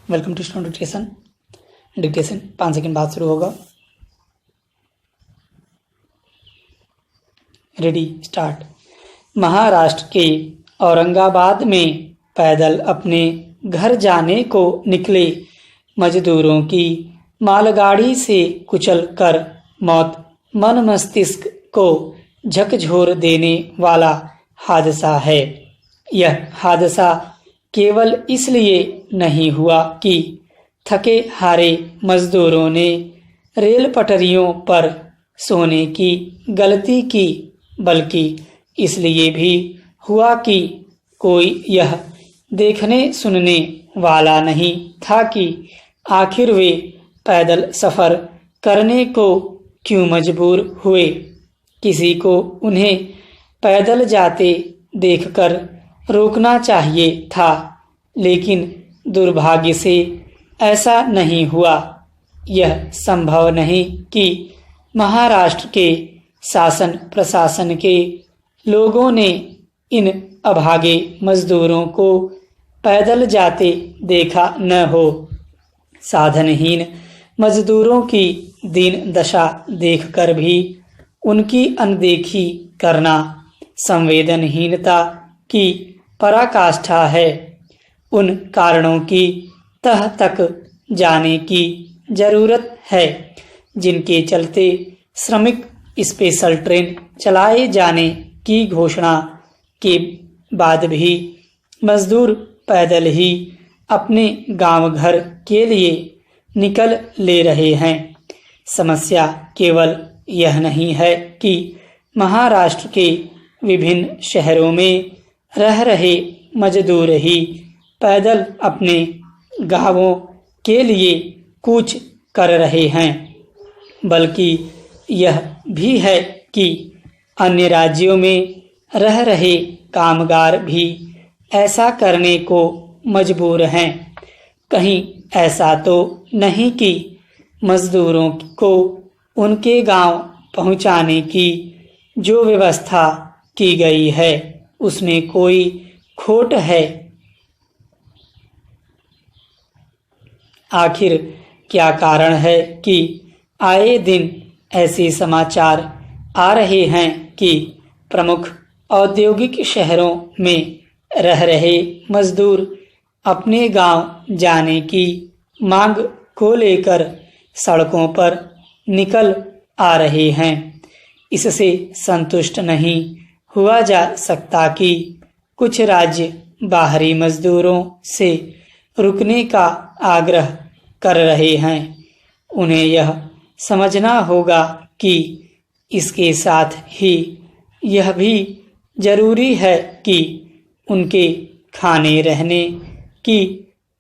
Welcome to student dictation. Dictation 5 second बाद शुरू होगा। Ready start. महाराष्ट्र के औरंगाबाद में पैदल अपने घर जाने को निकले मजदूरों की मालगाड़ी से कुचल कर मौत मन मस्तिष्क को झकझोर देने वाला हादसा है। यह हादसा केवल इसलिए नहीं हुआ कि थके हारे मजदूरों ने रेल पटरियों पर सोने की गलती की, बल्कि इसलिए भी हुआ कि कोई यह देखने सुनने वाला नहीं था कि आखिर वे पैदल सफ़र करने को क्यों मजबूर हुए। किसी को उन्हें पैदल जाते देखकर रोकना चाहिए था, लेकिन दुर्भाग्य से ऐसा नहीं हुआ। यह संभव नहीं कि महाराष्ट्र के शासन प्रशासन के लोगों ने इन अभागे मजदूरों को पैदल जाते देखा न हो। साधनहीन मजदूरों की दीन दशा देखकर भी उनकी अनदेखी करना संवेदनहीनता की पराकाष्ठा है। उन कारणों की तह तक जाने की जरूरत है जिनके चलते श्रमिक स्पेशल ट्रेन चलाए जाने की घोषणा के बाद भी मजदूर पैदल ही अपने गांव घर के लिए निकल ले रहे हैं। समस्या केवल यह नहीं है कि महाराष्ट्र के विभिन्न शहरों में रह रहे मजदूर ही पैदल अपने गांवों के लिए कूच कर रहे हैं, बल्कि यह भी है कि अन्य राज्यों में रह रहे कामगार भी ऐसा करने को मजबूर हैं। कहीं ऐसा तो नहीं कि मजदूरों को उनके गांव पहुंचाने की जो व्यवस्था की गई है उसमें कोई खोट है। आखिर क्या कारण है कि आए दिन ऐसे समाचार आ रहे हैं कि प्रमुख औद्योगिक शहरों में रह रहे मजदूर अपने गांव जाने की मांग को लेकर सड़कों पर निकल आ रहे हैं। इससे संतुष्ट नहीं हुआ जा सकता कि कुछ राज्य बाहरी मजदूरों से रुकने का आग्रह कर रहे हैं। उन्हें यह समझना होगा कि इसके साथ ही यह भी जरूरी है कि उनके खाने रहने की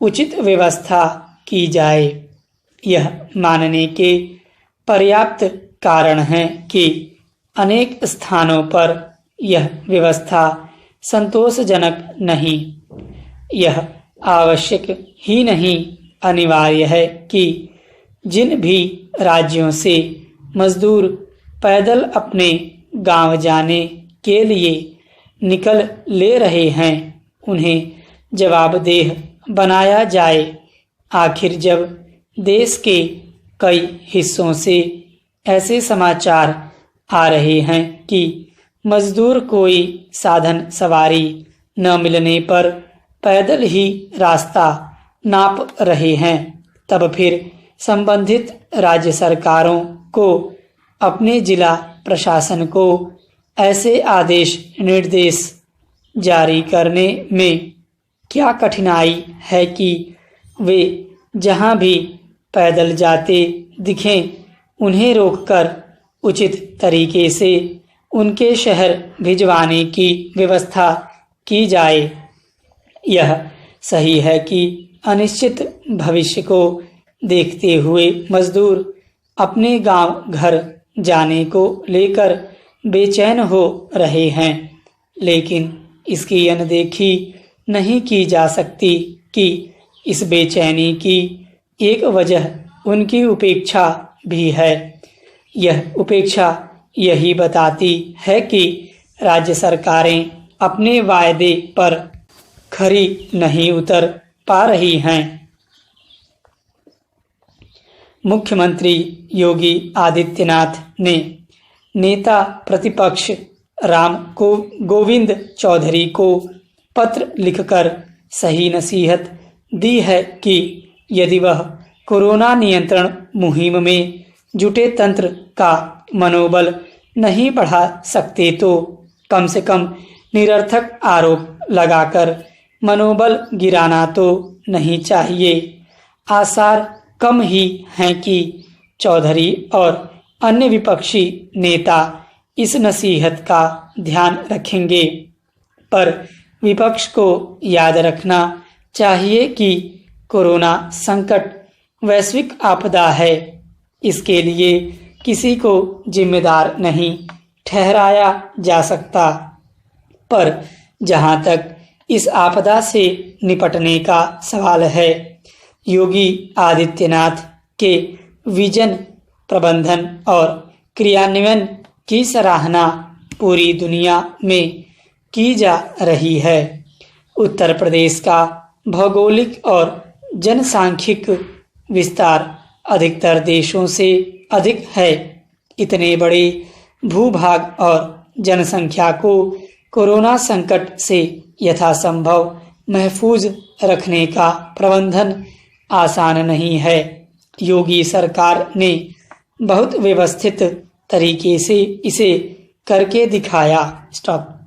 उचित व्यवस्था की जाए। यह मानने के पर्याप्त कारण हैं कि अनेक स्थानों पर यह व्यवस्था संतोषजनक नहीं। यह आवश्यक ही नहीं, अनिवार्य है कि जिन भी राज्यों से मजदूर पैदल अपने गांव जाने के लिए निकल ले रहे हैं उन्हें जवाबदेह बनाया जाए। आखिर जब देश के कई हिस्सों से ऐसे समाचार आ रहे हैं कि मजदूर कोई साधन सवारी न मिलने पर पैदल ही रास्ता नाप रहे हैं, तब फिर संबंधित राज्य सरकारों को अपने जिला प्रशासन को ऐसे आदेश निर्देश जारी करने में क्या कठिनाई है कि वे जहां भी पैदल जाते दिखें उन्हें रोककर उचित तरीके से उनके शहर भिजवाने की व्यवस्था की जाए। यह सही है कि अनिश्चित भविष्य को देखते हुए मजदूर अपने गांव घर जाने को लेकर बेचैन हो रहे हैं, लेकिन इसकी अनदेखी नहीं की जा सकती कि इस बेचैनी की एक वजह उनकी उपेक्षा भी है। यह उपेक्षा यही बताती है कि राज्य सरकारें अपने वायदे पर खरी नहीं उतर पा रही हैं। मुख्यमंत्री योगी आदित्यनाथ ने नेता प्रतिपक्ष राम गोविंद चौधरी को पत्र लिखकर सही नसीहत दी है कि यदि वह कोरोना नियंत्रण मुहिम में जुटे तंत्र का मनोबल नहीं बढ़ा सकते तो कम से कम निरर्थक आरोप लगाकर मनोबल गिराना तो नहीं चाहिए। आसार कम ही हैं कि चौधरी और अन्य विपक्षी नेता इस नसीहत का ध्यान रखेंगे, पर विपक्ष को याद रखना चाहिए कि कोरोना संकट वैश्विक आपदा है। इसके लिए किसी को जिम्मेदार नहीं ठहराया जा सकता, पर जहां तक इस आपदा से निपटने का सवाल है, योगी आदित्यनाथ के विजन, प्रबंधन और क्रियान्वयन की सराहना पूरी दुनिया में की जा रही है। उत्तर प्रदेश का भौगोलिक और जनसांख्यिक विस्तार अधिकतर देशों से अधिक है। इतने बड़े भूभाग और जनसंख्या को कोरोना संकट से यथासंभव महफूज रखने का प्रबंधन आसान नहीं है। योगी सरकार ने बहुत व्यवस्थित तरीके से इसे करके दिखाया। स्टॉप।